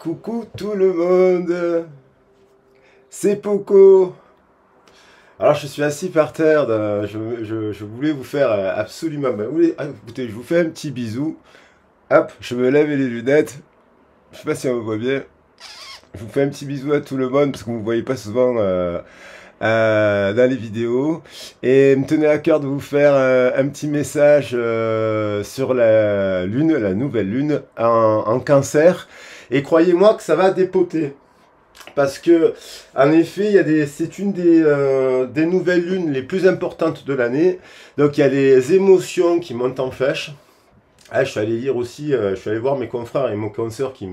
Coucou tout le monde, c'est Poco. Alors je suis assis par terre, je voulais vous faire absolument... écoutez, je vous fais un petit bisou. Hop, je me lève les lunettes. Je sais pas si on me voit bien. Je vous fais un petit bisou à tout le monde parce que vous ne me voyez pas souvent dans les vidéos. Et il me tenait à cœur de vous faire un petit message sur la lune, la nouvelle lune en cancer. Et croyez-moi que ça va dépoter. Parce que, en effet, c'est une des nouvelles lunes les plus importantes de l'année. Donc, il y a des émotions qui montent en flèche. Ah, je suis allé lire aussi, je suis allé voir mes confrères et mon consoeur qui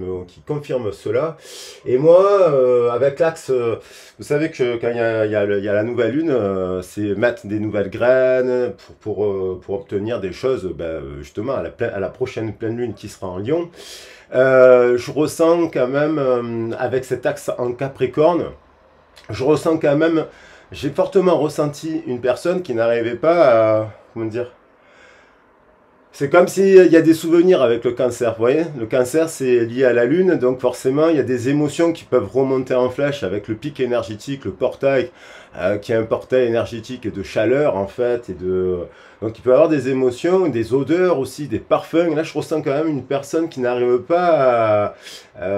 confirment cela. Et moi, avec l'axe, vous savez que quand il y a la nouvelle lune, c'est mettre des nouvelles graines pour obtenir des choses, justement, à la prochaine pleine lune qui sera en Lion. Je ressens quand même, avec cet axe en Capricorne, je ressens quand même, j'ai fortement ressenti une personne qui n'arrivait pas à, comment dire, c'est comme s'il y a des souvenirs avec le cancer, vous voyez. Le cancer, c'est lié à la lune, donc forcément, il y a des émotions qui peuvent remonter en flèche avec le pic énergétique, le portail, qui est un portail énergétique de chaleur, en fait. Donc, il peut y avoir des émotions, des odeurs aussi, des parfums. Là, je ressens quand même une personne qui n'arrive pas à...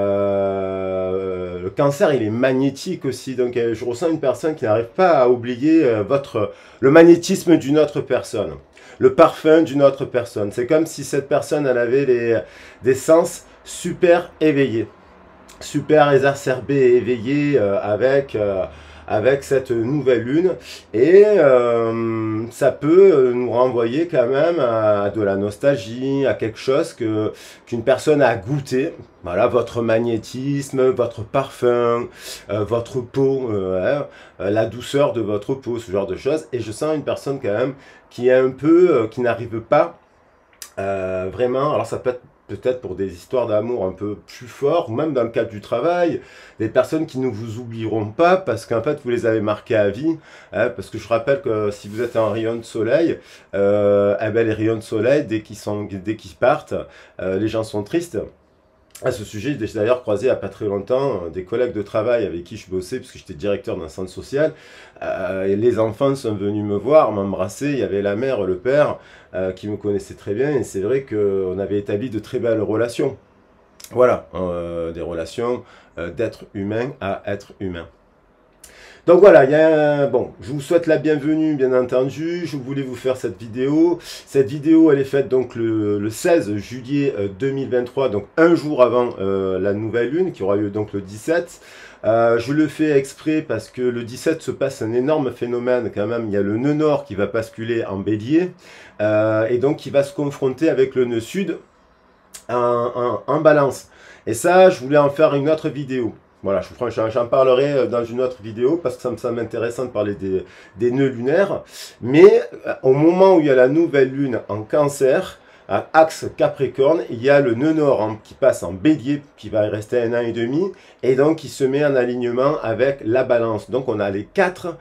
le cancer, il est magnétique aussi, donc je ressens une personne qui n'arrive pas à oublier le magnétisme d'une autre personne. Le parfum d'une autre personne. C'est comme si cette personne, elle avait des sens super éveillés, super exacerbés et éveillés avec cette nouvelle lune. Et ça peut nous renvoyer quand même à de la nostalgie, à quelque chose qu'une personne a goûté. Voilà, votre magnétisme, votre parfum, votre peau, la douceur de votre peau, ce genre de choses. Et je sens une personne quand même qui est un peu, qui n'arrive pas vraiment, alors ça peut être peut-être pour des histoires d'amour un peu plus fortes, ou même dans le cadre du travail, des personnes qui ne vous oublieront pas parce qu'en fait vous les avez marquées à vie, parce que je rappelle que si vous êtes un rayon de soleil, les rayons de soleil, dès qu'ils partent, les gens sont tristes. À ce sujet, j'ai d'ailleurs croisé il n'y a pas très longtemps des collègues de travail avec qui je bossais, puisque j'étais directeur d'un centre social. Et les enfants sont venus me voir, m'embrasser. Il y avait la mère, le père, qui me connaissaient très bien. Et c'est vrai qu'on avait établi de très belles relations. Voilà, des relations d'être humain à être humain. Donc voilà, bon, je vous souhaite la bienvenue, bien entendu. Je voulais vous faire cette vidéo. Cette vidéo, elle est faite donc le 16 juillet 2023, donc un jour avant la nouvelle lune, qui aura lieu donc le 17. Je le fais exprès parce que le 17 se passe un énorme phénomène quand même. Il y a le nœud nord qui va basculer en bélier et donc qui va se confronter avec le nœud sud en balance. Et ça, je voulais en faire une autre vidéo. Voilà, j'en parlerai dans une autre vidéo parce que ça me semble intéressant de parler des nœuds lunaires. Mais au moment où il y a la nouvelle lune en cancer, à axe Capricorne, il y a le nœud nord qui passe en bélier, qui va y rester 1 an et demi, et donc qui se met en alignement avec la balance. Donc on a les 4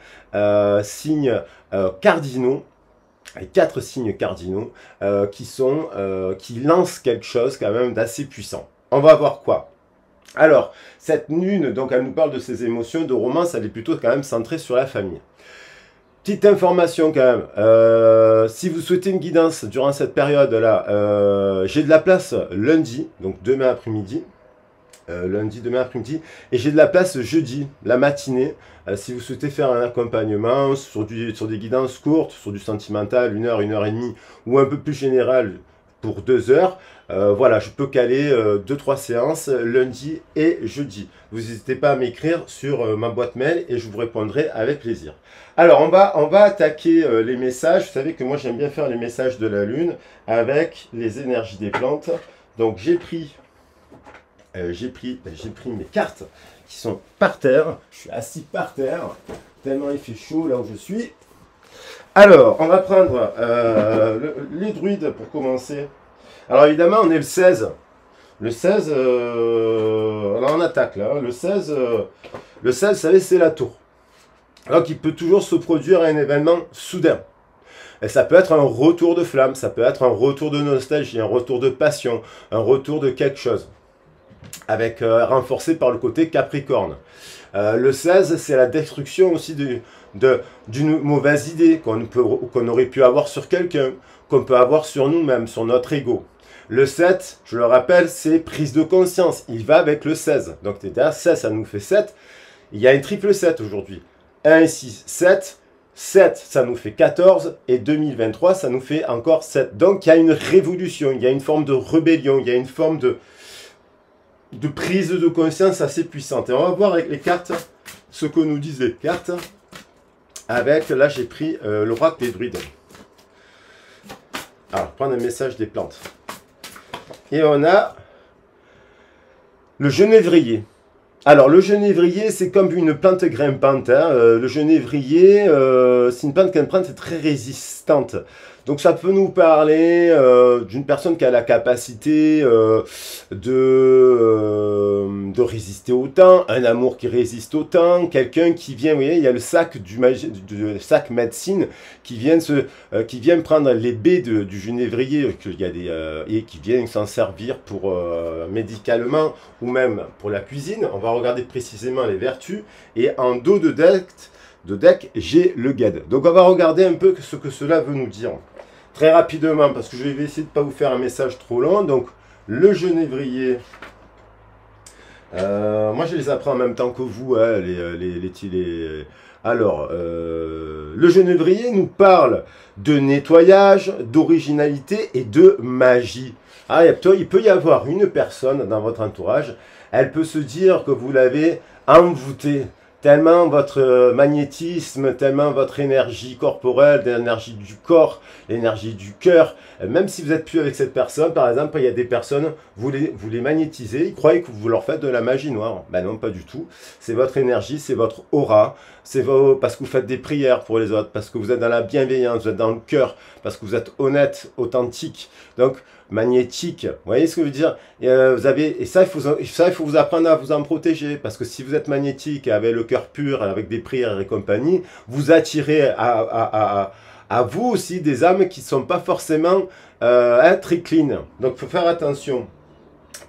signes cardinaux. Les 4 signes cardinaux qui lancent quelque chose quand même d'assez puissant. On va voir quoi. Alors, cette lune, donc elle nous parle de ses émotions, de romance, elle est plutôt quand même centrée sur la famille. Petite information quand même, si vous souhaitez une guidance durant cette période-là, j'ai de la place lundi, donc demain après-midi, demain après-midi, et j'ai de la place jeudi, la matinée, si vous souhaitez faire un accompagnement sur des guidances courtes, sur du sentimental, 1 heure, 1 heure et demie, ou un peu plus général pour 2 heures, voilà, je peux caler 2-3 séances lundi et jeudi. Vous n'hésitez pas à m'écrire sur ma boîte mail et je vous répondrai avec plaisir. Alors, on va attaquer les messages. Vous savez que moi, j'aime bien faire les messages de la Lune avec les énergies des plantes. Donc, j'ai pris mes cartes qui sont par terre. Je suis assis par terre, tellement il fait chaud là où je suis. Alors, on va prendre les druides pour commencer. Alors évidemment, on est le 16. Le 16, alors on attaque là. Le 16, vous savez, c'est la tour. Donc il peut toujours se produire un événement soudain. Et ça peut être un retour de flamme, ça peut être un retour de nostalgie, un retour de passion, un retour de quelque chose. avec renforcé par le côté Capricorne. Le 16, c'est la destruction aussi d'une mauvaise idée qu'on aurait pu avoir sur quelqu'un, qu'on peut avoir sur nous-mêmes, sur notre ego. Le 7, je le rappelle, c'est prise de conscience. Il va avec le 16. Donc, 16, ça nous fait 7. Il y a une triple 7 aujourd'hui. 1 et 6, 7. 7, ça nous fait 14. Et 2023, ça nous fait encore 7. Donc, il y a une révolution. Il y a une forme de rébellion. Il y a une forme de prise de conscience assez puissante. Et on va voir avec les cartes ce que nous disent les cartes. Avec, là, j'ai pris l'oracle des druides. Alors, prendre un message des plantes. Et on a le genévrier. Alors, le genévrier, c'est comme une plante grimpante. Hein. Le genévrier, c'est une plante grimpante, c'est très résistante. Donc, ça peut nous parler d'une personne qui a la capacité de résister au temps, un amour qui résiste au temps, quelqu'un qui vient, vous voyez, il y a le sac du sac médecine qui vient prendre les baies du genévrier et qui vient s'en servir pour médicalement ou même pour la cuisine. On va regarder précisément les vertus. Et en dos de deck, j'ai le guide. Donc on va regarder un peu ce que cela veut nous dire. Très rapidement, parce que je vais essayer de ne pas vous faire un message trop long. Donc, le genévrier. Moi, je les apprends en même temps que vous. Hein, Alors, le genévrier nous parle de nettoyage, d'originalité et de magie. Ah, il peut y avoir une personne dans votre entourage. Elle peut se dire que vous l'avez envoûtée. Tellement votre magnétisme, tellement votre énergie corporelle, l'énergie du corps, l'énergie du cœur, même si vous n'êtes plus avec cette personne, par exemple, il y a des personnes, vous les magnétisez, ils croient que vous leur faites de la magie noire. Ben non, pas du tout. C'est votre énergie, c'est votre aura, parce que vous faites des prières pour les autres, parce que vous êtes dans la bienveillance, vous êtes dans le cœur, parce que vous êtes honnête, authentique. Donc, magnétique, vous voyez ce que je veux dire? Et ça, il faut vous apprendre à vous en protéger, parce que si vous êtes magnétique, avec le cœur pur, avec des prières et compagnie, vous attirez à vous aussi des âmes qui ne sont pas forcément très clean. Donc, il faut faire attention,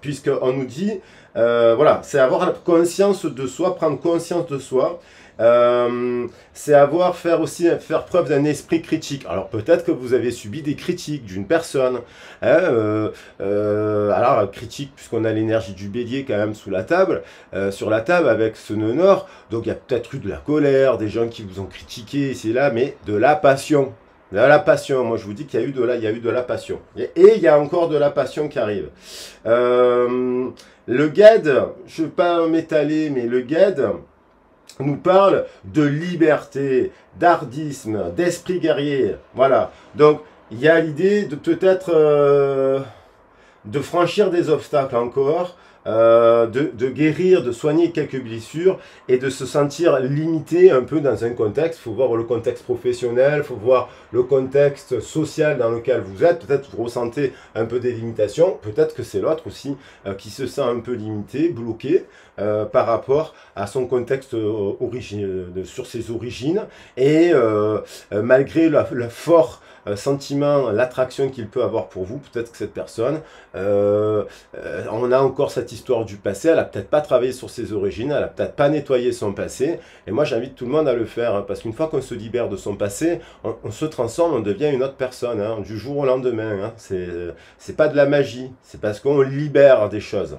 puisqu'on nous dit, voilà, c'est avoir la conscience de soi, prendre conscience de soi. C'est faire preuve d'un esprit critique. Alors peut-être que vous avez subi des critiques d'une personne. Hein, alors critique, puisqu'on a l'énergie du bélier quand même sous la table, sur la table avec ce nœud nord. Donc il y a peut-être eu de la colère, des gens qui vous ont critiqué ici et là, mais de la passion. De la passion, moi je vous dis qu'il y a eu de la passion. Et il y a encore de la passion qui arrive. Le guide, je ne vais pas m'étaler, mais le guide nous parle de liberté, d'ardisme, d'esprit guerrier. Voilà. Donc, il y a l'idée de peut-être de franchir des obstacles encore, de guérir, de soigner quelques blessures et de se sentir limité un peu dans un contexte. Il faut voir le contexte professionnel, il faut voir le contexte social dans lequel vous êtes. Peut-être vous ressentez un peu des limitations, peut-être que c'est l'autre aussi qui se sent un peu limité, bloqué par rapport à son contexte sur ses origines et malgré le fort sentiment, l'attraction qu'il peut avoir pour vous, peut-être que cette personne, on a encore cette histoire du passé, elle a peut-être pas travaillé sur ses origines, elle a peut-être pas nettoyé son passé, et moi j'invite tout le monde à le faire, hein, parce qu'une fois qu'on se libère de son passé, on se transforme, on devient une autre personne, hein, du jour au lendemain, hein, c'est pas de la magie, c'est parce qu'on libère des choses.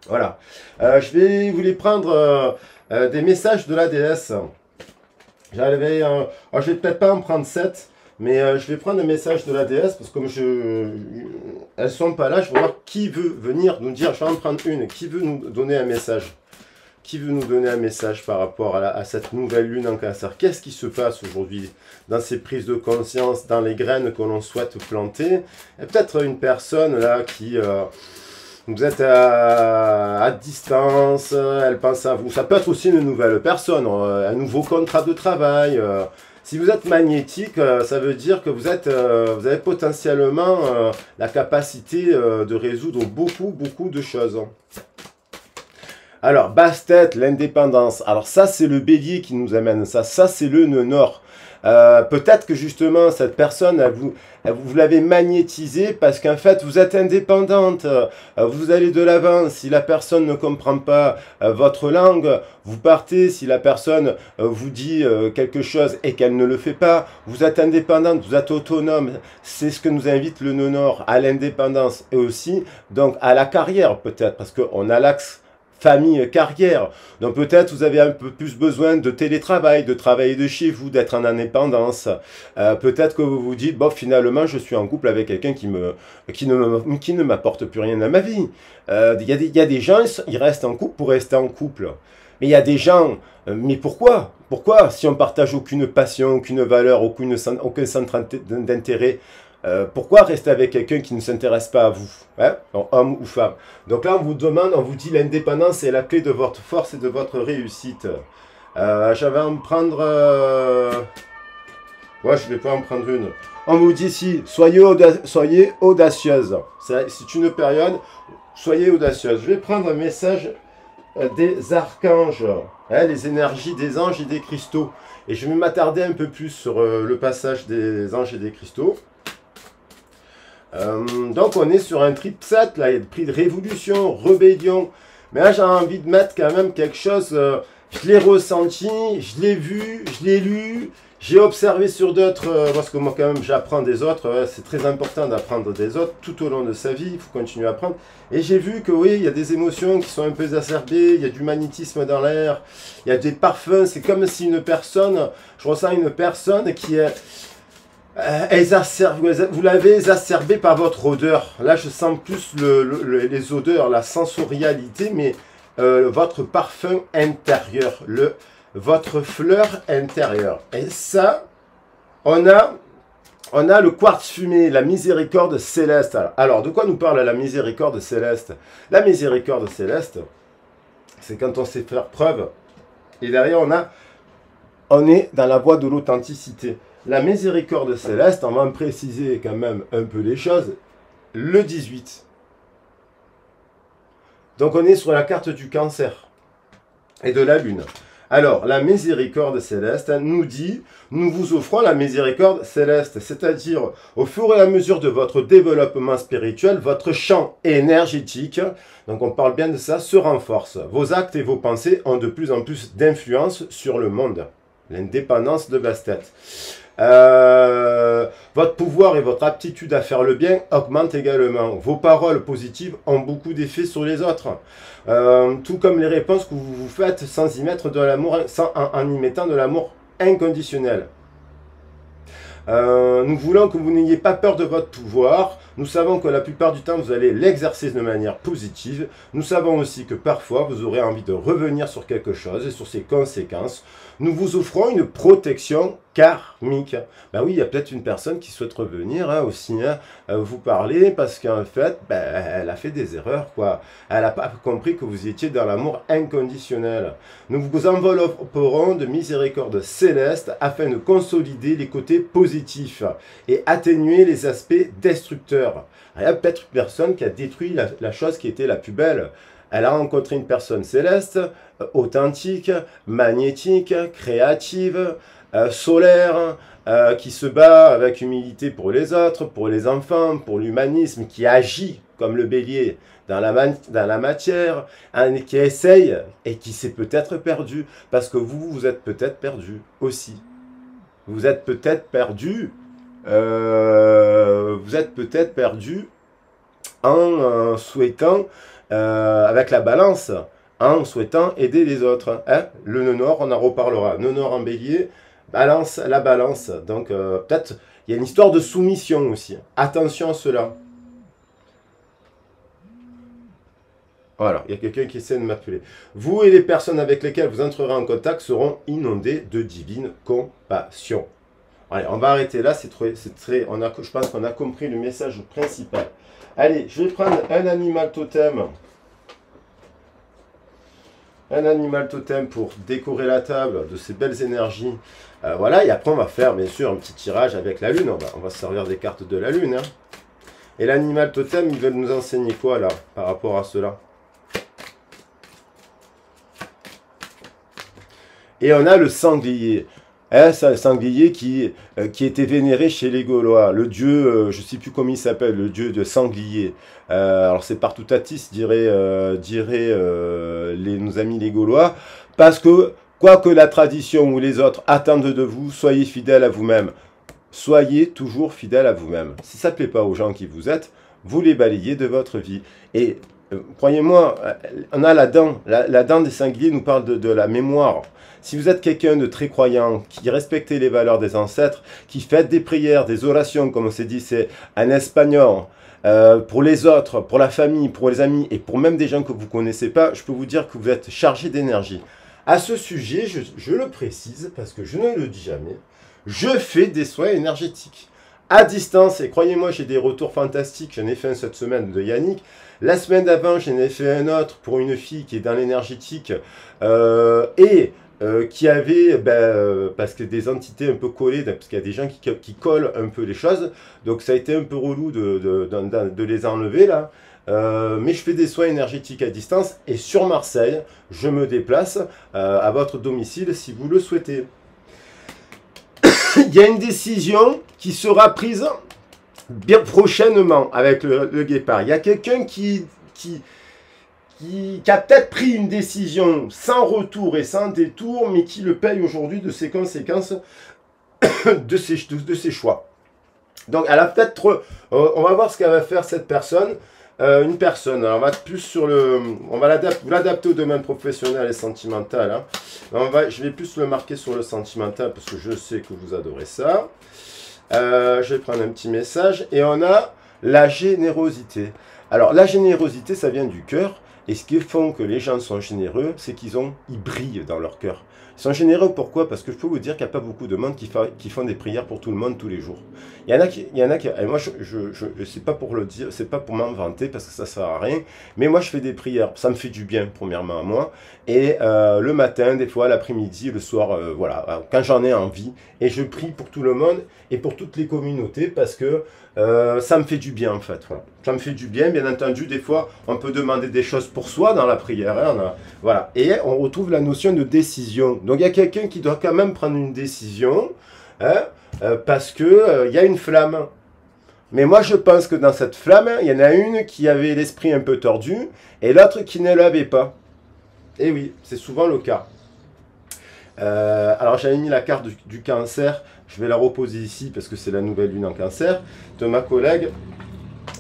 Voilà, je vais vous les prendre des messages de la déesse. Je vais peut-être pas en prendre 7, mais je vais prendre un message de la déesse, parce que comme elles sont pas là, je vais voir qui veut venir nous dire, je vais en prendre une, qui veut nous donner un message. Qui veut nous donner un message par rapport à cette nouvelle lune en cancer? Qu'est-ce qui se passe aujourd'hui dans ces prises de conscience, dans les graines que l'on souhaite planter? Il y a peut-être une personne là qui... vous êtes à distance, elle pense à vous. Ça peut être aussi une nouvelle personne, un nouveau contrat de travail. Si vous êtes magnétique, ça veut dire que vous avez potentiellement la capacité de résoudre beaucoup de choses. Alors, basse-tête, l'indépendance. Alors ça, c'est le bélier qui nous amène ça. Ça, c'est le nœud nord. Peut-être que justement, cette personne, vous l'avez magnétisée parce qu'en fait, vous êtes indépendante. Vous allez de l'avant. Si la personne ne comprend pas votre langue, vous partez. Si la personne vous dit quelque chose et qu'elle ne le fait pas, vous êtes indépendante, vous êtes autonome. C'est ce que nous invite le nœud nord, à l'indépendance et aussi donc à la carrière peut-être, parce qu'on a l'axe famille, carrière. Donc peut-être vous avez un peu plus besoin de télétravail, de travailler de chez vous, d'être en indépendance. Peut-être que vous vous dites, bon, finalement, je suis en couple avec quelqu'un qui ne m'apporte plus rien à ma vie. Il y a des gens, ils restent en couple pour rester en couple. Mais il y a des gens, mais pourquoi? Pourquoi, si on partage aucune passion, aucune valeur, aucun centre d'intérêt, pourquoi rester avec quelqu'un qui ne s'intéresse pas à vous, hein, homme ou femme? Donc là, on vous demande, on vous dit l'indépendance est la clé de votre force et de votre réussite. Je vais en prendre... Ouais, je ne vais pas en prendre une. On vous dit ici, soyez audacieuse. C'est une période, soyez audacieuse. Je vais prendre un message des archanges, hein, les énergies des anges et des cristaux. Et je vais m'attarder un peu plus sur le passage des anges et des cristaux. Donc on est sur un trip 7, là, il y a le prix de révolution, rébellion. Mais là j'ai envie de mettre quand même quelque chose, je l'ai ressenti, je l'ai vu, je l'ai lu, j'ai observé sur d'autres, parce que moi quand même j'apprends des autres, c'est très important d'apprendre des autres tout au long de sa vie, il faut continuer à apprendre. Et j'ai vu que oui, il y a des émotions qui sont un peu exacerbées, il y a du magnétisme dans l'air, il y a des parfums, c'est comme si une personne, je ressens une personne qui est... vous l'avez exacerbé par votre odeur. Là, je sens plus les odeurs, la sensorialité, mais votre parfum intérieur, votre fleur intérieure. Et ça, on a le quartz fumé, la miséricorde céleste. Alors, de quoi nous parle la miséricorde céleste? La miséricorde céleste, c'est quand on sait faire preuve. Et derrière, on est dans la voie de l'authenticité. La miséricorde céleste, on va en préciser quand même un peu les choses, le 18. Donc on est sur la carte du cancer et de la lune. Alors, la miséricorde céleste nous dit, nous vous offrons la miséricorde céleste, c'est-à-dire au fur et à mesure de votre développement spirituel, votre champ énergétique, donc on parle bien de ça, se renforce. Vos actes et vos pensées ont de plus en plus d'influence sur le monde. L'indépendance de basse-tête. Votre pouvoir et votre aptitude à faire le bien augmentent également. Vos paroles positives ont beaucoup d'effet sur les autres. Tout comme les réponses que vous vous faites sans y mettre de l'amour, en y mettant de l'amour inconditionnel. Nous voulons que vous n'ayez pas peur de votre pouvoir. Nous savons que la plupart du temps, vous allez l'exercer de manière positive. Nous savons aussi que parfois, vous aurez envie de revenir sur quelque chose et sur ses conséquences. Nous vous offrons une protection karmique. Ben oui, il y a peut-être une personne qui souhaite revenir aussi, vous parler parce qu'en fait, elle a fait des erreurs, quoi. Elle n'a pas compris que vous étiez dans l'amour inconditionnel. Nous vous envelopperons de miséricorde céleste afin de consolider les côtés positifs et atténuer les aspects destructeurs. Il y a peut-être une personne qui a détruit la chose qui était la plus belle. Elle a rencontré une personne céleste, authentique, magnétique, créative, solaire, qui se bat avec humilité pour les autres, pour les enfants, pour l'humanisme, qui agit comme le bélier dans la matière, qui essaye et qui s'est peut-être perdu, parce que vous êtes peut-être perdu aussi. Vous êtes peut-être perdu, en souhaitant, avec la balance, en souhaitant aider les autres. Hein? Le nœud nord, on en reparlera. Nœud nord en bélier, balance, la balance. Donc peut-être, il y a une histoire de soumission aussi. Attention à cela. Voilà, il y a quelqu'un qui essaie de m'appeler. Vous et les personnes avec lesquelles vous entrerez en contact seront inondés de divine compassion. Allez, on va arrêter là. Je pense qu'on a compris le message principal. Allez, je vais prendre un animal totem. Un animal totem pour décorer la table de ces belles énergies. Voilà, et après on va faire bien sûr un petit tirage avec la lune. On va se servir des cartes de la lune. Hein. Et l'animal totem, ils veulent nous enseigner quoi là, par rapport à cela? Et on a le sanglier. Hein, c'est un sanglier qui était vénéré chez les Gaulois. Le dieu, je ne sais plus comment il s'appelle, le dieu de sanglier. Alors c'est Partutatis, diraient nos amis les Gaulois. Parce que, quoi que la tradition ou les autres attendent de vous, soyez fidèles à vous-même. Soyez toujours fidèles à vous-même. Si ça ne plaît pas aux gens qui vous êtes, vous les balayez de votre vie. Et croyez-moi, on a la dent. La dent des sangliers nous parle de la mémoire. Si vous êtes quelqu'un de très croyant, qui respectez les valeurs des ancêtres, qui faites des prières, des orations, comme on s'est dit, c'est en espagnol, pour les autres, pour la famille, pour les amis, et pour même des gens que vous ne connaissez pas, je peux vous dire que vous êtes chargé d'énergie. À ce sujet, je le précise, parce que je ne le dis jamais, je fais des soins énergétiques. À distance, et croyez-moi, j'ai des retours fantastiques. J'en ai fait un cette semaine de Yannick. La semaine d'avant, j'en ai fait un autre pour une fille qui est dans l'énergétique qui avait, parce que des entités un peu collées, parce qu'il y a des gens qui collent un peu les choses. Donc ça a été un peu relou de les enlever là. Mais je fais des soins énergétiques à distance et sur Marseille, je me déplace à votre domicile si vous le souhaitez. Il y a une décision qui sera prise bien prochainement avec le guépard. Il y a quelqu'un qui a peut-être pris une décision sans retour et sans détour, mais qui le paye aujourd'hui de ses conséquences, de ses choix. Donc, elle a peut-être... on va voir ce qu'elle va faire, cette personne. Une personne, alors on va plus sur le... On va l'adapter au domaine professionnel et sentimental. Hein. Je vais plus le marquer sur le sentimental, parce que je sais que vous adorez ça. Je vais prendre un petit message. Et on a la générosité. Alors, la générosité, ça vient du cœur. Et ce qui fait que les gens sont généreux, c'est ils brillent dans leur cœur. Ils sont généreux pourquoi? Parce que je peux vous dire qu'il n'y a pas beaucoup de monde qui font des prières pour tout le monde tous les jours. Il y en a qui et moi, c'est pas pour le dire, c'est pas pour m'inventer parce que ça sert à rien. Mais moi, je fais des prières. Ça me fait du bien, premièrement, à moi. Et le matin, des fois, l'après-midi, le soir, voilà, quand j'en ai envie. Et je prie pour tout le monde et pour toutes les communautés parce que ça me fait du bien, en fait. Voilà. Ça me fait du bien, bien entendu. Des fois, on peut demander des choses pour soi dans la prière. Hein, voilà. Et on retrouve la notion de décision. Donc, il y a quelqu'un qui doit quand même prendre une décision, hein, parce que y a une flamme. Mais moi, je pense que dans cette flamme, il y en a une qui avait l'esprit un peu tordu et l'autre qui ne l'avait pas. Et oui, c'est souvent le cas. Alors, j'avais mis la carte du cancer. Je vais la reposer ici parce que c'est la nouvelle lune en cancer de ma collègue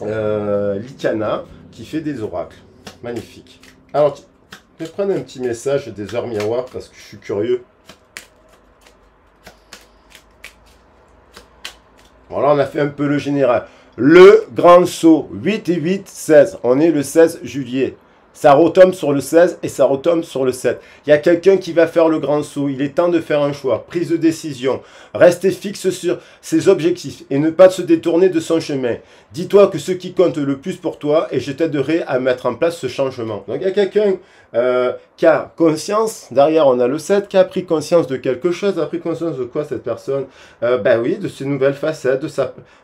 Likana qui fait des oracles. Magnifique. Alors, je vais prendre un petit message des heures miroirs parce que je suis curieux. Bon, là, on a fait un peu le général. Le grand saut, 8 et 8, 16. On est le 16 juillet. Ça retombe sur le 16 et ça retombe sur le 7. Il y a quelqu'un qui va faire le grand saut. Il est temps de faire un choix. Prise de décision. Rester fixe sur ses objectifs et ne pas se détourner de son chemin. Dis-toi que ce qui compte le plus pour toi et je t'aiderai à mettre en place ce changement. Donc il y a quelqu'un qui a conscience. Derrière, on a le 7 qui a pris conscience de quelque chose. A pris conscience de quoi cette personne? Ben oui, de ses nouvelles facettes,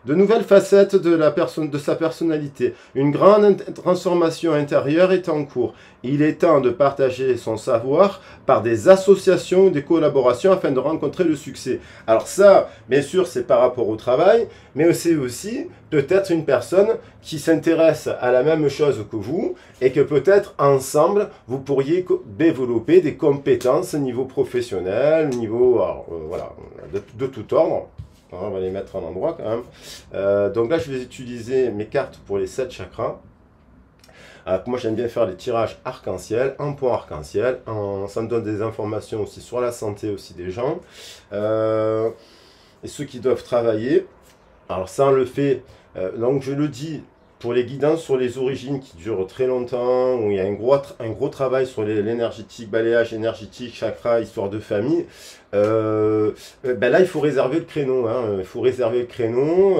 de nouvelles facettes de sa personnalité. Une grande transformation intérieure est en cours. Il est temps de partager son savoir par des associations ou des collaborations afin de rencontrer le succès. Alors ça, bien sûr, c'est par rapport au travail, mais c'est aussi peut-être une personne qui s'intéresse à la même chose que vous et que peut-être ensemble, vous pourriez développer des compétences au niveau professionnel, au niveau voilà, de tout ordre. On va les mettre en endroit quand même. Donc là, je vais utiliser mes cartes pour les 7 chakras. Alors, moi, j'aime bien faire les tirages arc-en-ciel, en point arc-en-ciel. Ça me donne des informations aussi sur la santé aussi des gens. Et ceux qui doivent travailler. Alors ça, on le fait. Donc, je le dis, pour les guidances sur les origines qui durent très longtemps, où il y a un gros travail sur l'énergétique, balayage énergétique, chakra, histoire de famille, ben là, il faut réserver le créneau. Hein. Il faut réserver le créneau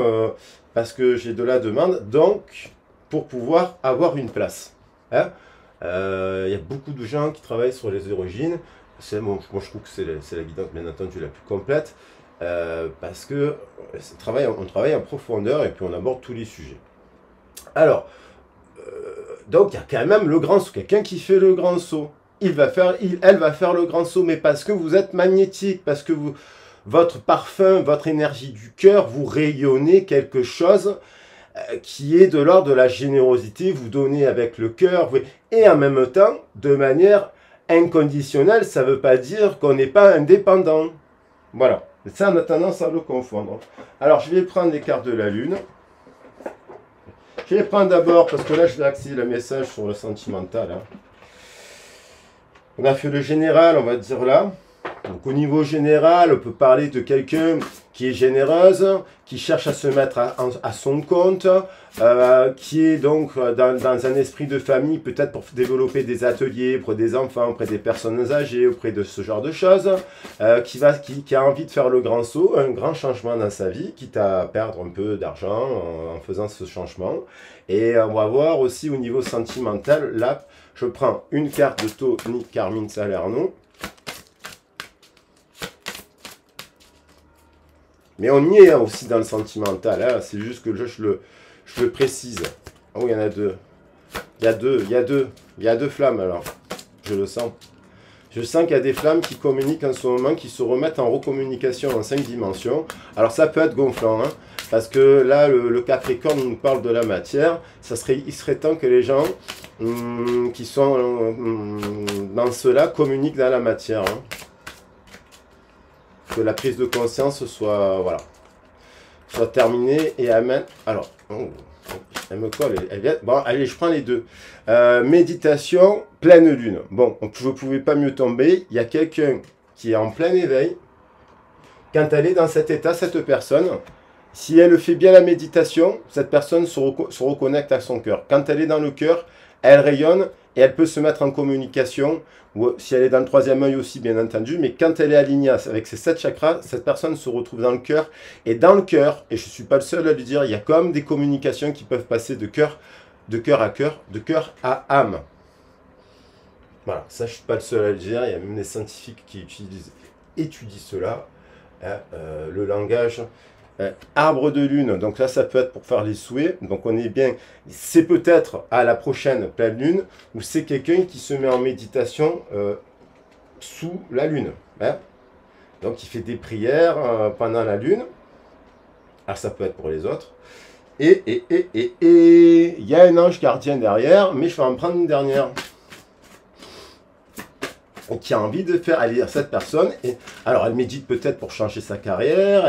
parce que j'ai de la demande. Donc, pour pouvoir avoir une place. Hein. Y a beaucoup de gens qui travaillent sur les origines. Moi, je trouve que c'est la guidance, bien entendu, la plus complète. Parce que on travaille en profondeur et puis on aborde tous les sujets. Alors, donc il y a quand même le grand saut, quelqu'un qui fait le grand saut. elle va faire le grand saut, mais parce que vous êtes magnétique, parce que votre parfum, votre énergie du cœur, vous rayonnez quelque chose qui est de l'ordre de la générosité, vous donnez avec le cœur, et en même temps, de manière inconditionnelle, ça ne veut pas dire qu'on n'est pas indépendant. Voilà, ça on a tendance à le confondre. Alors je vais prendre les cartes de la lune. Je vais prendre d'abord, parce que là je vais axer le message sur le sentimental. Hein. On a fait le général, on va dire là. Donc au niveau général, on peut parler de quelqu'un qui est généreuse, qui cherche à se mettre à son compte, qui est donc dans un esprit de famille, peut-être pour développer des ateliers auprès des enfants, auprès des personnes âgées, auprès de ce genre de choses, qui a envie de faire le grand saut, un grand changement dans sa vie, quitte à perdre un peu d'argent en faisant ce changement. Et on va voir aussi au niveau sentimental, là, je prends une carte de Tony Carmine Salerno. Mais on y est aussi dans le sentimental, hein. C'est juste que je le précise. Oh, il y en a deux. Il y a deux flammes alors. Je le sens. Je sens qu'il y a des flammes qui communiquent en ce moment, qui se remettent en recommunication en 5 dimensions. Alors ça peut être gonflant, hein, parce que là, le Capricorne nous parle de la matière. Il serait temps que les gens qui sont dans cela communiquent dans la matière. Hein. Que la prise de conscience soit terminée et amène. Alors, elle me colle, elle vient. Bon, allez, je prends les deux. Méditation, pleine lune. Bon, je ne pouvais pas mieux tomber. Il y a quelqu'un qui est en plein éveil. Quand elle est dans cet état, cette personne, si elle fait bien la méditation, cette personne se reconnecte à son cœur. Quand elle est dans le cœur, elle rayonne et elle peut se mettre en communication, ou si elle est dans le troisième œil aussi, bien entendu, mais quand elle est alignée avec ses 7 chakras, cette personne se retrouve dans le cœur. Et dans le cœur, et je ne suis pas le seul à lui dire, il y a comme des communications qui peuvent passer de cœur à cœur, de cœur à âme. Voilà, ça je ne suis pas le seul à le dire, il y a même des scientifiques qui étudient cela, hein, le langage. Arbre de lune, donc là ça peut être pour faire les souhaits, donc on est bien, c'est peut-être à la prochaine pleine lune, ou c'est quelqu'un qui se met en méditation sous la lune, hein. Donc il fait des prières pendant la lune, alors ça peut être pour les autres, et il y a un ange gardien derrière, mais je vais en prendre une dernière, qui a envie de faire aller cette personne, et alors elle médite peut-être pour changer sa carrière,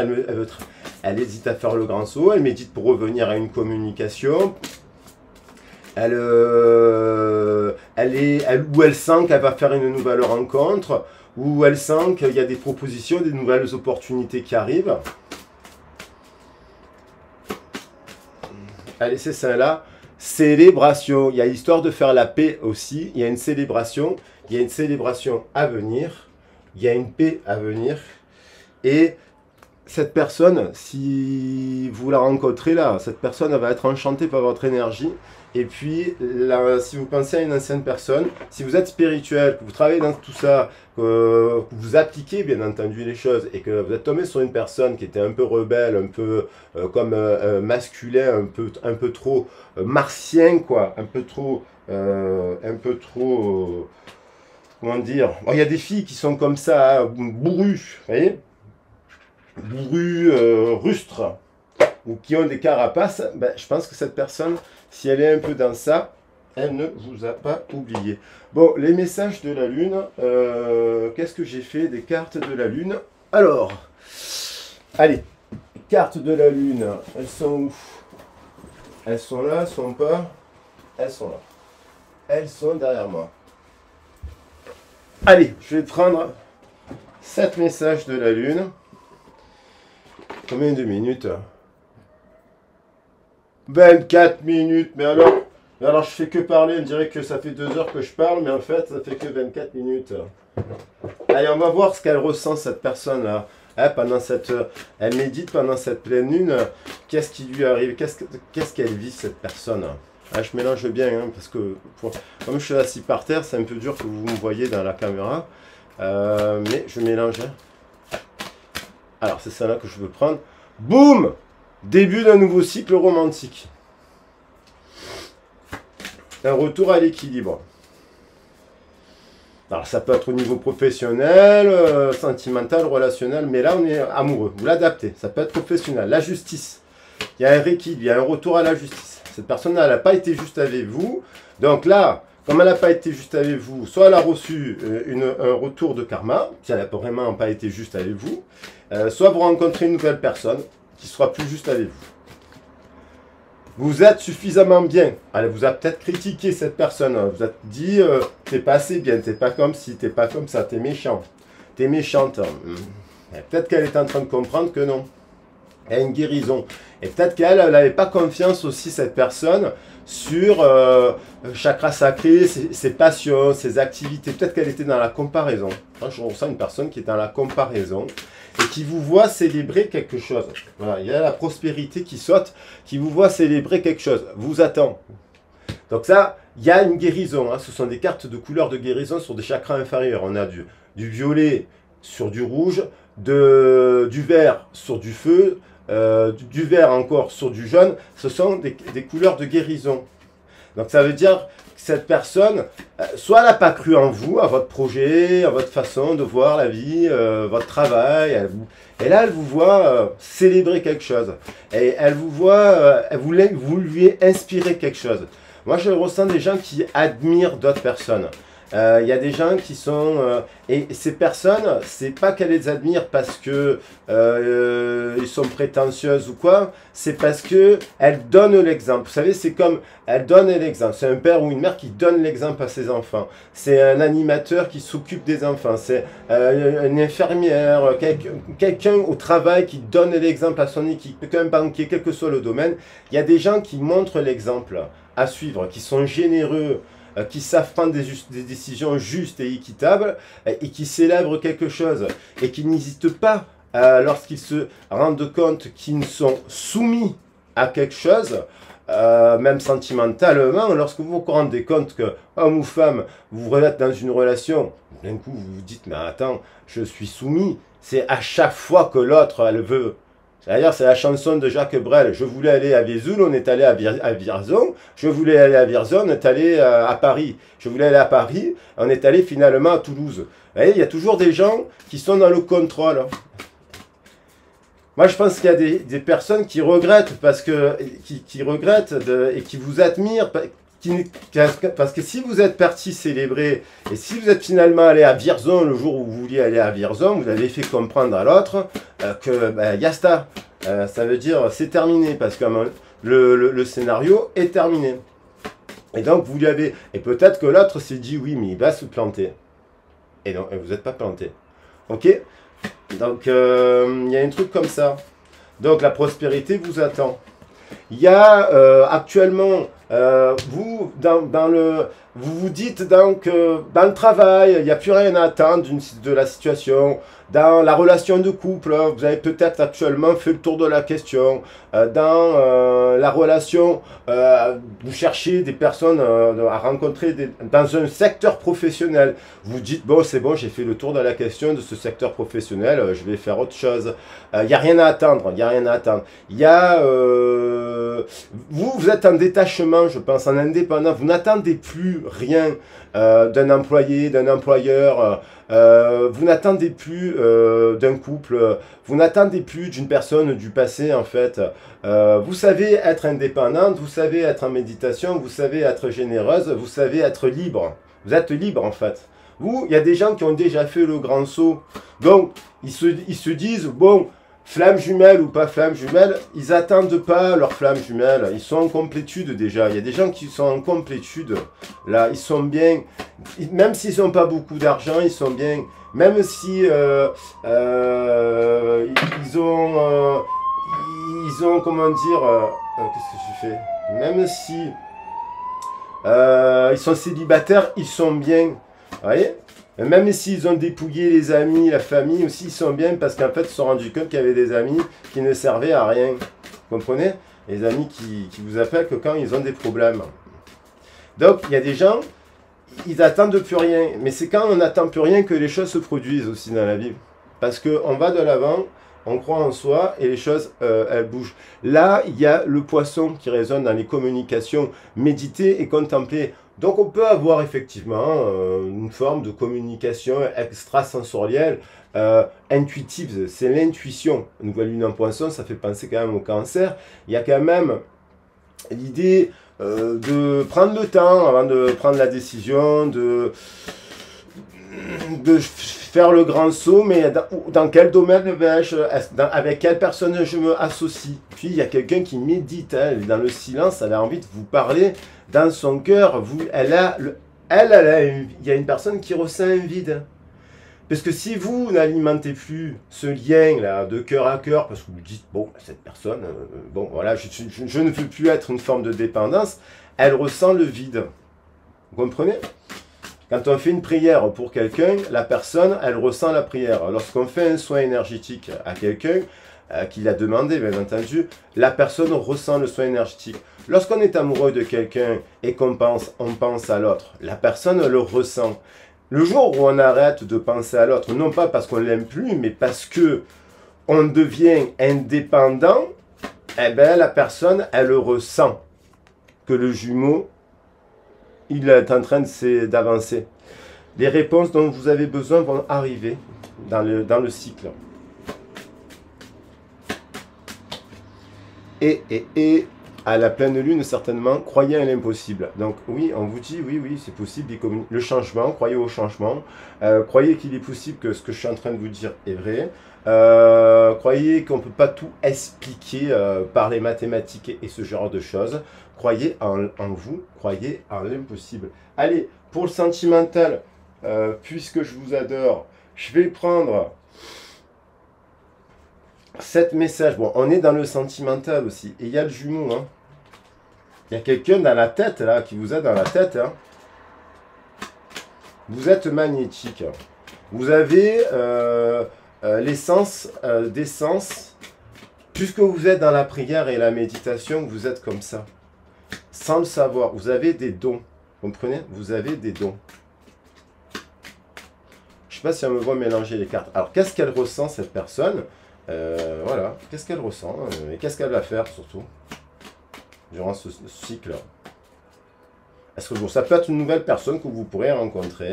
elle hésite à faire le grand saut, elle médite pour revenir à une communication, elle sent qu'elle va faire une nouvelle rencontre, ou elle sent qu'il y a des propositions, des nouvelles opportunités qui arrivent. Allez, c'est celle-là. Célébration. Il y a l'histoire de faire la paix aussi. Il y a une célébration. Il y a une célébration à venir. Il y a une paix à venir. Et cette personne, si vous la rencontrez là, cette personne elle va être enchantée par votre énergie. Et puis, là, si vous pensez à une ancienne personne, si vous êtes spirituel, que vous travaillez dans tout ça, que vous appliquez bien entendu les choses, et que vous êtes tombé sur une personne qui était un peu rebelle, un peu comme masculin, un peu trop martien, quoi, un peu trop, comment dire, bon, il y a des filles qui sont comme ça, hein, bourrues, vous voyez, bourrues, rustres, ou qui ont des carapaces, ben, je pense que cette personne, si elle est un peu dans ça, elle ne vous a pas oublié. Bon, les messages de la Lune, qu'est-ce que j'ai fait des cartes de la Lune? Alors, allez, cartes de la Lune, elles sont où? Elles sont là, elles sont pas? Elles sont là. Elles sont derrière moi. Allez, je vais prendre 7 messages de la Lune. Combien de minutes? 24 minutes, mais alors je fais que parler, on dirait que ça fait 2 heures que je parle, mais en fait ça fait que 24 minutes. Allez, on va voir ce qu'elle ressent cette personne-là. Hein, elle médite pendant cette pleine lune, qu'est-ce qui lui arrive, qu'est-ce qu'elle vit cette personne. Ah, je mélange bien, hein, parce que comme je suis assis par terre, c'est un peu dur que vous me voyez dans la caméra, mais je mélange. Hein. Alors c'est ça là que je veux prendre. Boum! Début d'un nouveau cycle romantique. Un retour à l'équilibre. Alors ça peut être au niveau professionnel, sentimental, relationnel, mais là on est amoureux. Vous l'adaptez, ça peut être professionnel. La justice, il y a un rééquilibre, il y a un retour à la justice. Cette personne elle n'a pas été juste avec vous. Donc là, comme elle n'a pas été juste avec vous, soit elle a reçu un retour de karma, si elle n'a vraiment pas été juste avec vous, soit vous rencontrez une nouvelle personne qui sera plus juste avec vous. Vous êtes suffisamment bien. Elle vous a peut-être critiqué cette personne. Vous êtes dit, t'es pas assez bien, t'es pas comme ci, t'es pas comme ça, t'es méchant. T'es méchante. Peut-être qu'elle est en train de comprendre que non. Elle a une guérison. Et peut-être qu'elle n'avait pas confiance aussi, cette personne, sur chakra sacré, ses passions, ses activités. Peut-être qu'elle était dans la comparaison. Moi, je ressens une personne qui est dans la comparaison et qui vous voit célébrer quelque chose. Voilà, il y a la prospérité qui saute, qui vous voit célébrer quelque chose, vous attend. Donc ça, il y a une guérison. Hein. Ce sont des cartes de couleur de guérison sur des chakras inférieurs. On a du violet sur du rouge, du vert sur du feu, du vert encore sur du jaune. Ce sont des couleurs de guérison. Donc ça veut dire que cette personne, soit elle n'a pas cru en vous, à votre projet, à votre façon de voir la vie, votre travail, et là elle vous voit célébrer quelque chose. Et elle vous voit, vous lui inspirer quelque chose. Moi je ressens des gens qui admirent d'autres personnes. Il y a des gens qui sont... et ces personnes, c'est pas qu'elles les admirent parce que ils sont prétentieuses ou quoi, c'est parce que elles donnent l'exemple. Vous savez, c'est comme... Elles donnent l'exemple. C'est un père ou une mère qui donne l'exemple à ses enfants. C'est un animateur qui s'occupe des enfants. C'est une infirmière, quelqu'un au travail qui donne l'exemple à son équipe, qu'un banquier, quel que soit le domaine. Il y a des gens qui montrent l'exemple à suivre, qui sont généreux, qui savent prendre des décisions justes et équitables, et qui célèbrent quelque chose, et qui n'hésitent pas, lorsqu'ils se rendent compte qu'ils sont soumis à quelque chose, même sentimentalement, lorsque vous vous rendez compte que, homme ou femme, vous êtes dans une relation, d'un coup vous vous dites, mais attends, je suis soumis, c'est à chaque fois que l'autre, elle veut. D'ailleurs, c'est la chanson de Jacques Brel. Je voulais aller à Vesoul, on est allé à Vierzon. Je voulais aller à Vierzon, on est allé à Paris. Je voulais aller à Paris, on est allé finalement à Toulouse. Vous voyez, il y a toujours des gens qui sont dans le contrôle. Moi, je pense qu'il y a des personnes qui regrettent, qui regrettent et qui vous admirent. Parce que si vous êtes parti célébrer, et si vous êtes finalement allé à Vierzon le jour où vous vouliez aller à Vierzon, vous avez fait comprendre à l'autre que yasta, ça veut dire c'est terminé, parce que le scénario est terminé. Et donc vous lui avez, et peut-être que l'autre s'est dit oui, mais il va se planter. Et donc vous n'êtes pas planté. Ok? Donc il y a un truc comme ça. Donc la prospérité vous attend. Il y a actuellement, vous vous dites donc dans le travail, il n'y a plus rien à attendre de la situation. Dans la relation de couple, vous avez peut-être actuellement fait le tour de la question. Dans la relation, vous cherchez des personnes à rencontrer dans un secteur professionnel. Vous dites, bon, c'est bon, j'ai fait le tour de la question de ce secteur professionnel, je vais faire autre chose. Il n'y a rien à attendre, il n'y a rien à attendre. Il y a... vous êtes en détachement, je pense, en indépendant. Vous n'attendez plus rien d'un employé, d'un employeur. Vous n'attendez plus d'un couple, vous n'attendez plus d'une personne du passé en fait. Vous savez être indépendante, vous savez être en méditation, vous savez être généreuse, vous savez être libre. Vous êtes libre en fait. Vous, il y a des gens qui ont déjà fait le grand saut. Donc, ils se disent, bon, flamme jumelle ou pas flamme jumelle, ils n'attendent pas leur flamme jumelle. Ils sont en complétude déjà. Il y a des gens qui sont en complétude. Là, ils sont bien. Même s'ils n'ont pas beaucoup d'argent, ils sont bien. Même si ils ont, comment dire, qu'est-ce que je fais? Même si ils sont célibataires, ils sont bien. Vous voyez? Même s'ils ont dépouillé les amis, la famille aussi, ils sont bien parce qu'en fait, ils se sont rendus compte qu'il y avait des amis qui ne servaient à rien. Vous comprenez? Les amis qui vous appellent que quand ils ont des problèmes. Donc, il y a des gens, ils n'attendent plus rien. Mais c'est quand on n'attend plus rien que les choses se produisent aussi dans la vie. Parce qu'on va de l'avant, on croit en soi et les choses, elles bougent. Là, il y a le poisson qui résonne dans les communications. Méditer et contempler Donc on peut avoir effectivement une forme de communication extrasensorielle, intuitive, c'est l'intuition. Nouvelle lune en poisson, ça fait penser quand même au cancer. Il y a quand même l'idée de prendre le temps avant de prendre la décision, de faire le grand saut, mais dans quel domaine vais-je, avec quelle personne je me associe. Puis il y a quelqu'un qui médite, hein, elle est dans le silence, elle a envie de vous parler dans son cœur. Il y a une personne qui ressent un vide. Parce que si vous n'alimentez plus ce lien là de cœur à cœur, parce que vous dites, bon, cette personne, bon, voilà, je ne veux plus être une forme de dépendance, elle ressent le vide. Vous comprenez? Quand on fait une prière pour quelqu'un, la personne, elle ressent la prière. Lorsqu'on fait un soin énergétique à quelqu'un, qui l'a demandé, bien entendu, la personne ressent le soin énergétique. Lorsqu'on est amoureux de quelqu'un et qu'on pense, on pense à l'autre, la personne le ressent. Le jour où on arrête de penser à l'autre, non pas parce qu'on ne l'aime plus, mais parce que on devient indépendant, eh bien, la personne, elle le ressent. Que le jumeau, il est en train d'avancer. Les réponses dont vous avez besoin vont arriver dans le cycle. Et à la pleine lune, certainement, croyez à l'impossible. Donc oui, on vous dit, oui, c'est possible, le changement, croyez au changement, croyez qu'il est possible que ce que je suis en train de vous dire est vrai, croyez qu'on ne peut pas tout expliquer par les mathématiques et ce genre de choses, croyez en vous, croyez en l'impossible. Allez, pour le sentimental, puisque je vous adore, je vais prendre 7 messages. Bon, on est dans le sentimental aussi. Et il y a le jumeau. Hein. Il y a quelqu'un dans la tête, là, qui vous a dans la tête. Hein. Vous êtes magnétique. Vous avez l'essence d'essence. Puisque vous êtes dans la prière et la méditation, vous êtes comme ça. Sans le savoir. Vous avez des dons. Vous comprenez? Vous avez des dons. Je ne sais pas si on me voit mélanger les cartes. Alors, qu'est-ce qu'elle ressent, cette personne? Voilà, qu'est-ce qu'elle ressent et qu'est-ce qu'elle va faire surtout durant ce cycle. Est-ce que bon, ça peut être une nouvelle personne que vous pourrez rencontrer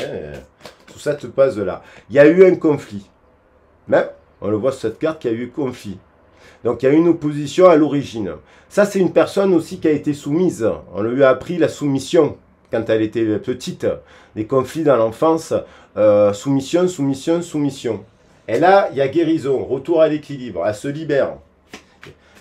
sous cette phase-là. Il y a eu un conflit. Même, on le voit sur cette carte qu'il y a eu conflit. Donc il y a eu une opposition à l'origine. Ça, c'est une personne aussi qui a été soumise. On lui a appris la soumission quand elle était petite. Des conflits dans l'enfance. Soumission, soumission, soumission. Et là, il y a guérison, retour à l'équilibre, elle se libère.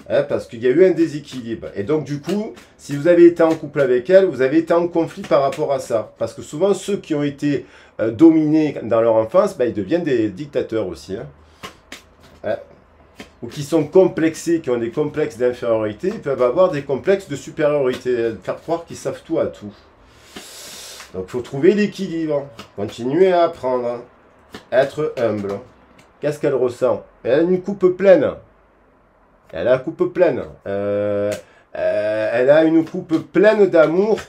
Hein, parce qu'il y a eu un déséquilibre. Et donc, du coup, si vous avez été en couple avec elle, vous avez été en conflit par rapport à ça. Parce que souvent, ceux qui ont été dominés dans leur enfance, ben, ils deviennent des dictateurs aussi. Hein. Hein. Ou qui sont complexés, qui ont des complexes d'infériorité, ils peuvent avoir des complexes de supériorité, faire croire qu'ils savent tout à tout. Donc, il faut trouver l'équilibre, continuer à apprendre, être humble. Qu'est-ce qu'elle ressent? Elle a une coupe pleine. Elle a la coupe pleine. Elle a une coupe pleine d'amour.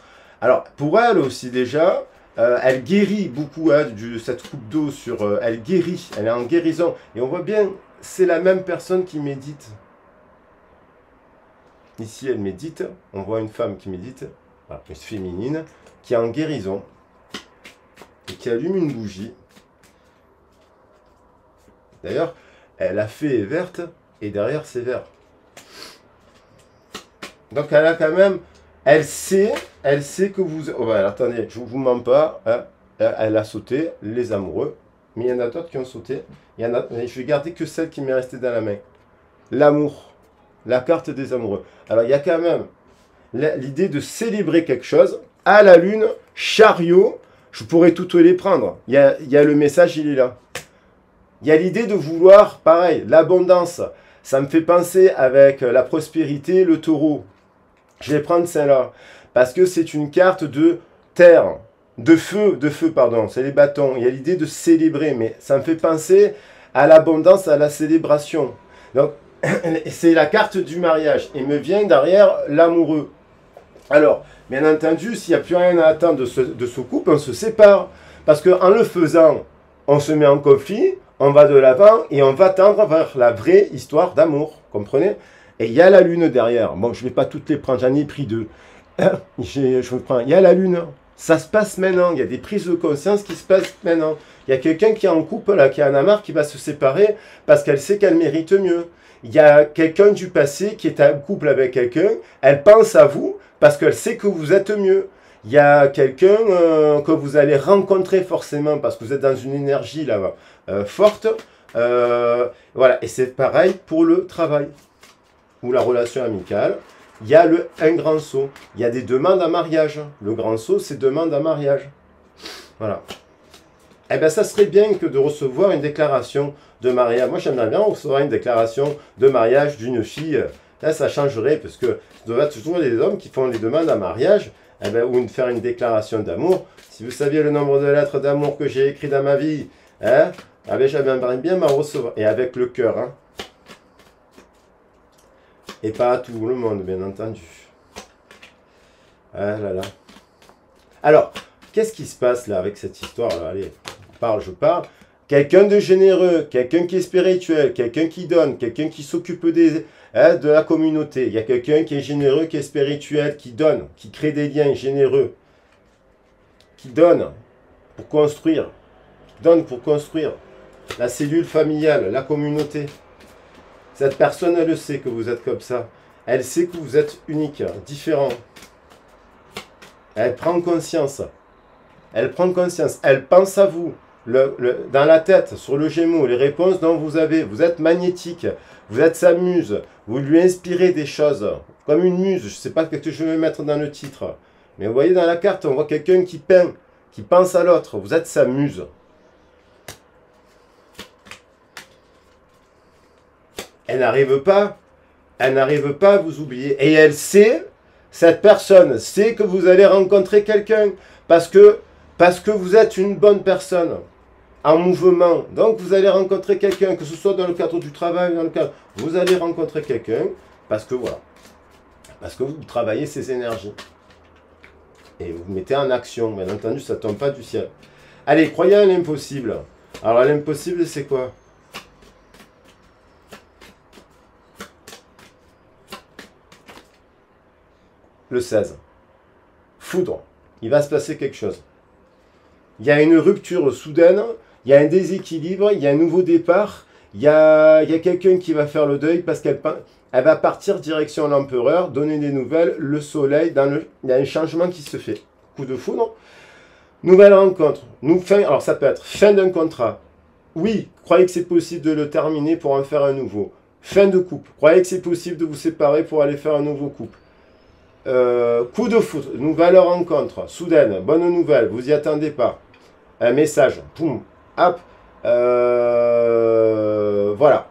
Alors, pour elle aussi déjà, elle guérit beaucoup hein, cette coupe d'eau sur... elle guérit, elle est en guérison. Et on voit bien, c'est la même personne qui médite. Ici, elle médite. On voit une femme qui médite, voilà, une féminine, qui est en guérison. Et qui allume une bougie. D'ailleurs, la fée est verte et derrière c'est vert. Donc elle a quand même, elle sait que vous... Oh, voilà, attendez, je ne vous mens pas. Hein, elle a sauté, les amoureux. Mais il y en a d'autres qui ont sauté. Il y en a, je vais garder que celle qui m'est restée dans la main. L'amour. La carte des amoureux. Alors il y a quand même l'idée de célébrer quelque chose. À la lune, chariot, je pourrais toutes les prendre. Il y a le message, il est là. Il y a l'idée de vouloir, pareil, l'abondance. Ça me fait penser avec la prospérité, le taureau. Je vais prendre celle-là. Parce que c'est une carte de terre, de feu, pardon. C'est les bâtons. Il y a l'idée de célébrer. Mais ça me fait penser à l'abondance, à la célébration. Donc, c'est la carte du mariage. Et me vient derrière l'amoureux. Alors, bien entendu, s'il n'y a plus rien à attendre de ce couple, on se sépare. Parce qu'en le faisant, on se met en conflit. On va de l'avant et on va tendre vers la vraie histoire d'amour, comprenez? Et il y a la lune derrière. Bon, je ne vais pas toutes les prendre, j'en ai pris 2. Il y a la lune, Ça se passe maintenant. Il y a des prises de conscience qui se passent maintenant. Il y a quelqu'un qui est en couple, là, qui en a marre, qui va se séparer parce qu'elle sait qu'elle mérite mieux. Il y a quelqu'un du passé qui est en couple avec quelqu'un. Elle pense à vous parce qu'elle sait que vous êtes mieux. Il y a quelqu'un que vous allez rencontrer forcément parce que vous êtes dans une énergie là forte. Voilà. Et c'est pareil pour le travail ou la relation amicale. Il y a un grand saut. Il y a des demandes en mariage. Le grand saut, c'est demande en mariage. Voilà. Eh bien, ça serait bien que de recevoir une déclaration de mariage. Moi, j'aimerais bien recevoir une déclaration de mariage d'une fille. Là, ça changerait, parce que il y a toujours des hommes qui font les demandes en mariage, eh bien, ou faire une déclaration d'amour. Si vous saviez le nombre de lettres d'amour que j'ai écrit dans ma vie, hein, eh bien, j'aimerais bien m'en recevoir. Et avec le cœur, hein. Et pas à tout le monde, bien entendu. Ah là là. Alors, qu'est-ce qui se passe là avec cette histoire là? Allez, je parle. Quelqu'un de généreux, quelqu'un qui est spirituel, quelqu'un qui donne, quelqu'un qui s'occupe de la communauté. Il y a quelqu'un qui est généreux, qui est spirituel, qui donne, qui crée des liens généreux, qui donne pour construire, qui donne pour construire la cellule familiale, la communauté. Cette personne, elle le sait que vous êtes comme ça. Elle sait que vous êtes unique, différent. Elle prend conscience. Elle prend conscience. Elle pense à vous. Dans la tête, sur le Gémeaux, les réponses dont vous avez. Vous êtes magnétique. Vous êtes sa muse. Vous lui inspirez des choses. Comme une muse. Je ne sais pas ce que je vais mettre dans le titre. Mais vous voyez dans la carte, on voit quelqu'un qui peint, qui pense à l'autre. Vous êtes sa muse. Elle n'arrive pas à vous oublier. Et elle sait, cette personne sait que vous allez rencontrer quelqu'un. Parce que vous êtes une bonne personne, en mouvement. Donc vous allez rencontrer quelqu'un, que ce soit dans le cadre du travail, dans le cadre, vous allez rencontrer quelqu'un, parce que voilà. Parce que vous travaillez ces énergies. Et vous mettez en action. Bien entendu, ça ne tombe pas du ciel. Allez, croyez à l'impossible. Alors l'impossible, c'est quoi ? Le 16. Foudre. Il va se passer quelque chose. Il y a une rupture soudaine, il y a un déséquilibre, il y a un nouveau départ, il y a quelqu'un qui va faire le deuil parce qu'elle va partir direction l'empereur, donner des nouvelles, le soleil, il y a un changement qui se fait. Coup de foudre. Nouvelle rencontre. Alors ça peut être fin d'un contrat. Oui, croyez que c'est possible de le terminer pour en faire un nouveau. Fin de couple. Croyez que c'est possible de vous séparer pour aller faire un nouveau couple. Coup de foudre, nouvelle rencontre, soudaine, bonne nouvelle, vous y attendez pas. Un message, boum, hop, voilà.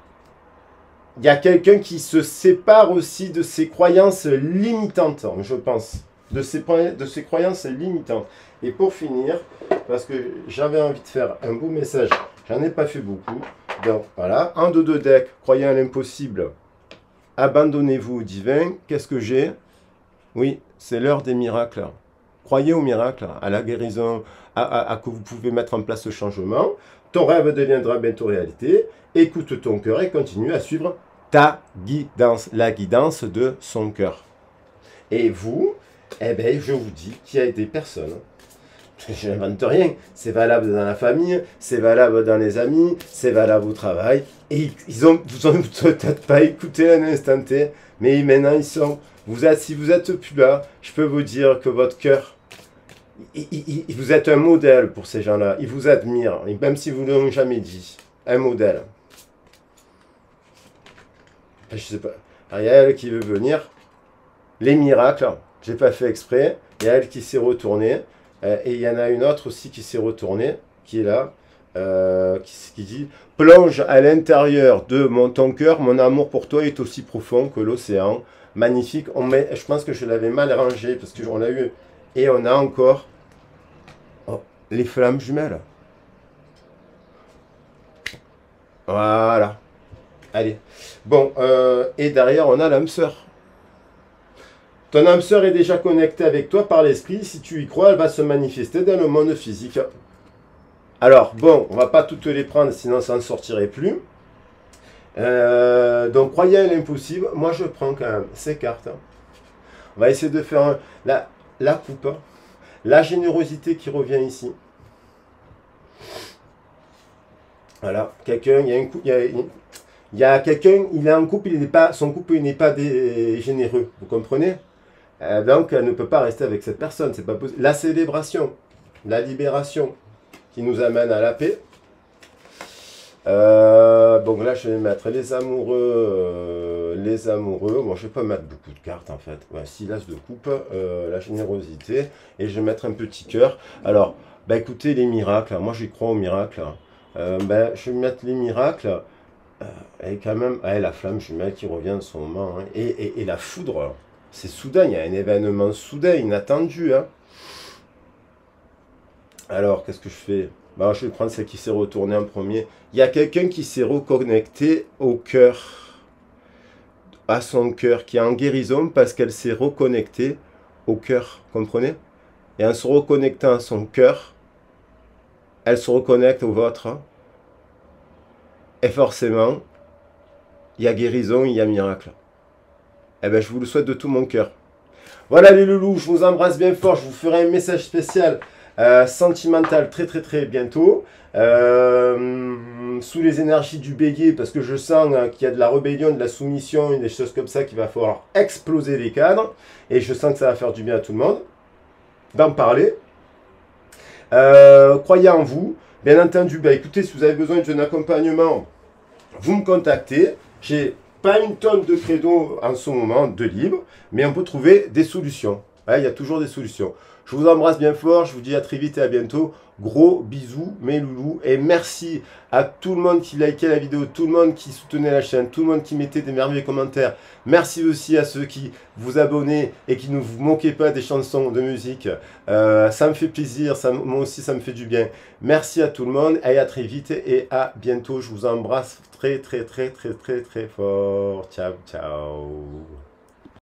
Il y a quelqu'un qui se sépare aussi de ses croyances limitantes, je pense. De ses croyances limitantes. Et pour finir, parce que j'avais envie de faire un beau message, j'en ai pas fait beaucoup. Donc voilà, un de deux decks, croyez à l'impossible, abandonnez-vous au divin. Qu'est-ce que j'ai ? Oui, c'est l'heure des miracles. Croyez aux miracles, à la guérison, à que vous pouvez mettre en place ce changement. Ton rêve deviendra bientôt réalité. Écoute ton cœur et continue à suivre ta guidance, la guidance de son cœur. Et vous, eh bien, je vous dis qu'il y a des personnes, je n'invente rien, c'est valable dans la famille, c'est valable dans les amis, c'est valable au travail. Et vous ont peut-être pas écouté à un instant T, mais maintenant ils sont... si vous êtes plus là, je peux vous dire que votre cœur, vous êtes un modèle pour ces gens-là. Ils vous admirent, même si vous ne l'avez jamais dit. Un modèle. Je sais pas. Alors, il y a elle qui veut venir. Les miracles, j'ai pas fait exprès. Il y a elle qui s'est retournée. Et il y en a une autre aussi qui s'est retournée, qui est là, qui dit « Plonge à l'intérieur de ton cœur, mon amour pour toi est aussi profond que l'océan. » Magnifique. Je pense que je l'avais mal rangé parce qu'on a eu... Et on a encore les flammes jumelles. Voilà. Allez. Bon, et derrière, on a l'âme sœur. Ton âme sœur est déjà connectée avec toi par l'esprit. Si tu y crois, elle va se manifester dans le monde physique. Alors, bon, on va pas toutes les prendre, sinon ça ne sortirait plus. Donc, croyez à l'impossible. Moi, je prends quand même ces cartes. On va essayer de faire la coupe. La générosité qui revient ici. Voilà, quelqu'un, il y a un coup, il y a quelqu'un, il est en couple, son couple n'est pas généreux, vous comprenez? Donc, elle ne peut pas rester avec cette personne, c'est pas possible. La célébration, la libération qui nous amène à la paix. Donc là, je vais mettre les amoureux, les amoureux. Bon, je vais pas mettre beaucoup de cartes en fait. Ouais, 6 l'as de coupe, la générosité, et je vais mettre un petit cœur. Alors, bah écoutez, les miracles, moi j'y crois aux miracles. Ben, je vais mettre les miracles. Et quand même, la flamme jumelle qui revient en ce moment. Hein. Et la foudre, c'est soudain, il y a un événement soudain, inattendu. Hein. Alors, qu'est-ce que je fais? Bah, je vais prendre celle qui s'est retournée en premier. Il y a quelqu'un qui s'est reconnecté au cœur, à son cœur, qui est en guérison parce qu'elle s'est reconnectée au cœur, comprenez? Et en se reconnectant à son cœur, elle se reconnecte au vôtre. Et forcément, il y a guérison, il y a miracle. Eh bien, je vous le souhaite de tout mon cœur. Voilà les loulous, je vous embrasse bien fort. Je vous ferai un message spécial sentimental très bientôt. Sous les énergies du bélier, parce que je sens qu'il y a de la rébellion, de la soumission, des choses comme ça, qu'il va falloir exploser les cadres. Et je sens que ça va faire du bien à tout le monde d'en parler. Croyez en vous. Bien entendu, bah, écoutez, si vous avez besoin d'un accompagnement, vous me contactez. J'ai pas une tonne de credo en ce moment de libre, mais on peut trouver des solutions. Il y a toujours des solutions. Je vous embrasse bien fort, je vous dis à très vite et à bientôt. Gros bisous mes loulous et merci à tout le monde qui likait la vidéo, tout le monde qui soutenait la chaîne, tout le monde qui mettait des merveilleux commentaires. Merci aussi à ceux qui vous abonnez et qui ne vous moquez pas des chansons de musique. Ça me fait plaisir, moi aussi ça me fait du bien. Merci à tout le monde et à très vite et à bientôt. Je vous embrasse très fort. Ciao.